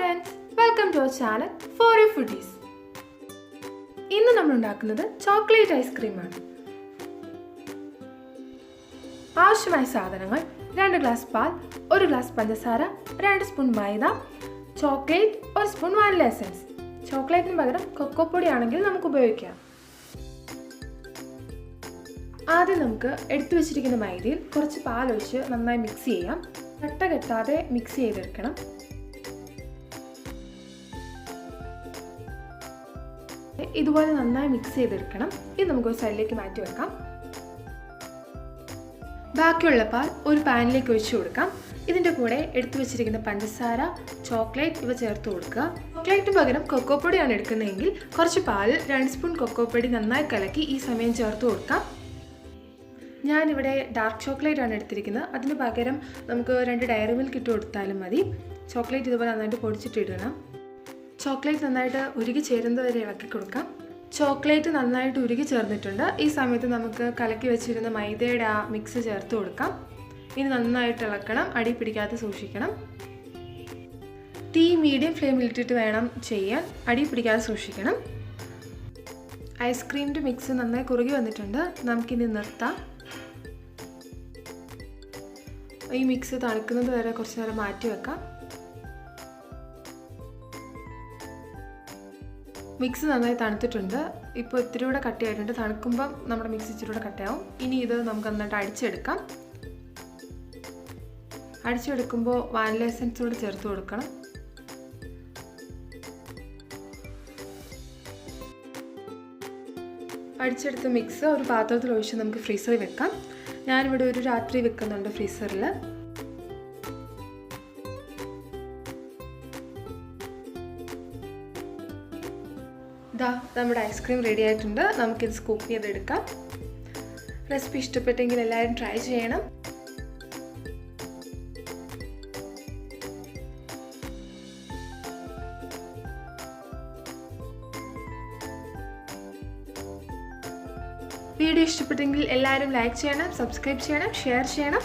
friends, welcome to our channel FoODIES. ഇന്ന് നമ്മൾ ഉണ്ടാക്കുന്നത് ചോക്ലേറ്റ് ഐസ്ക്രീമാണ്. ആവശ്യമായ സാധനങ്ങൾ 2 ഗ്ലാസ് പാൽ, 1 ഗ്ലാസ് പഞ്ചസാര, 2 സ്പൂൺ മൈദ, ചോക്ലേറ്റ്, 1 സ്പൂൺ വാനില എസൻസ്. ചോക്ലേറ്റിന് പകരം കൊക്കോ പൊടി ആണെങ്കിൽ നമുക്ക് ഉപയോഗിക്കാം. ആദ്യം നമുക്ക് എടുത്തു വെച്ചിരിക്കുന്ന മൈദയിൽ കുറച്ച് പാൽ ഒഴിച്ച് നന്നായി മിക്സ് ചെയ്യാം. കട്ട കെട്ടാതെ മിക്സ് ചെയ്തെടുക്കണം. ഇതുപോലെ നന്നായി മിക്സ് ചെയ്തെടുക്കണം. ഇത് നമുക്ക് ഒരു സൈഡിലേക്ക് മാറ്റി വെക്കാം. ബാക്കിയുള്ള പാൽ ഒരു പാനിലേക്ക് ഒഴിച്ചു കൊടുക്കാം. ഇതിൻ്റെ കൂടെ എടുത്തു വെച്ചിരിക്കുന്ന പഞ്ചസാര, ചോക്ലേറ്റ് ഇവ ചേർത്ത് കൊടുക്കുക. ചോക്ലേറ്റിന് പകരം കൊക്കോ പൊടിയാണ് എടുക്കുന്നതെങ്കിൽ കുറച്ച് പാലിൽ 2 സ്പൂൺ കൊക്കോ പൊടി നന്നായി കലക്കി ഈ സമയം ചേർത്ത് കൊടുക്കാം. ഞാനിവിടെ ഡാർക്ക് ചോക്ലേറ്റ് ആണ് എടുത്തിരിക്കുന്നത്. അതിന് പകരം നമുക്ക് 2 ഡയറി മിൽക്ക് ഇട്ട് കൊടുത്താലും മതി. ചോക്ലേറ്റ് ഇതുപോലെ നന്നായിട്ട് പൊടിച്ചിട്ട് ഇടണം. ചോക്ലേറ്റ് നന്നായിട്ട് ഉരുകി ചേരുന്നത് വരെ ഇളക്കി കൊടുക്കാം. ചോക്ലേറ്റ് നന്നായിട്ട് ഉരുകി ചേർന്നിട്ടുണ്ട്. ഈ സമയത്ത് നമുക്ക് കലക്കി വെച്ചിരുന്ന മൈദയുടെ ആ മിക്സ് ചേർത്ത് കൊടുക്കാം. ഇനി നന്നായിട്ട് ഇളക്കണം. അടി പിടിക്കാതെ സൂക്ഷിക്കണം. തീ മീഡിയം ഫ്ലെയിമിലിട്ടിട്ട് വേണം ചെയ്യാൻ. അടി പിടിക്കാതെ സൂക്ഷിക്കണം. ഐസ്ക്രീമിൻ്റെ മിക്സ് നന്നായി കുറുകി വന്നിട്ടുണ്ട്. നമുക്കിനി നിർത്താം. ഈ മിക്സ് തണുക്കുന്നത് വരെ കുറച്ച് നേരം മാറ്റി വെക്കാം. മിക്സ് നന്നായി തണുത്തിട്ടുണ്ട്. ഇപ്പോൾ ഇത്തിരി കൂടെ കട്ടിയായിട്ടുണ്ട്. തണുക്കുമ്പം നമ്മുടെ മിക്സ് ഇച്ചിരി കൂടെ കട്ടയാവും. ഇനി ഇത് നമുക്ക് നന്നായിട്ട് അടിച്ചെടുക്കാം. അടിച്ചെടുക്കുമ്പോൾ വാനില എസൻസ് കൂടെ ചേർത്ത് കൊടുക്കണം. അടിച്ചെടുത്ത മിക്സ് ഒരു പാത്രത്തിൽ ഒഴിച്ച് നമുക്ക് ഫ്രീസറിൽ വെക്കാം. ഞാനിവിടെ ഒരു രാത്രി വെക്കുന്നുണ്ട് ഫ്രീസറിൽ. നമ്മുടെ ഐസ്ക്രീം റെഡി ആയിട്ടുണ്ട്. നമുക്കിത് സ്കൂപ്പ് ചെയ്തെടുക്കാം. റെസിപ്പി ഇഷ്ടപ്പെട്ടെങ്കിൽ എല്ലാവരും ട്രൈ ചെയ്യണം. വീഡിയോ ഇഷ്ടപ്പെട്ടെങ്കിൽ എല്ലാവരും ലൈക്ക് ചെയ്യണം, സബ്സ്ക്രൈബ് ചെയ്യണം, ഷെയർ ചെയ്യണം.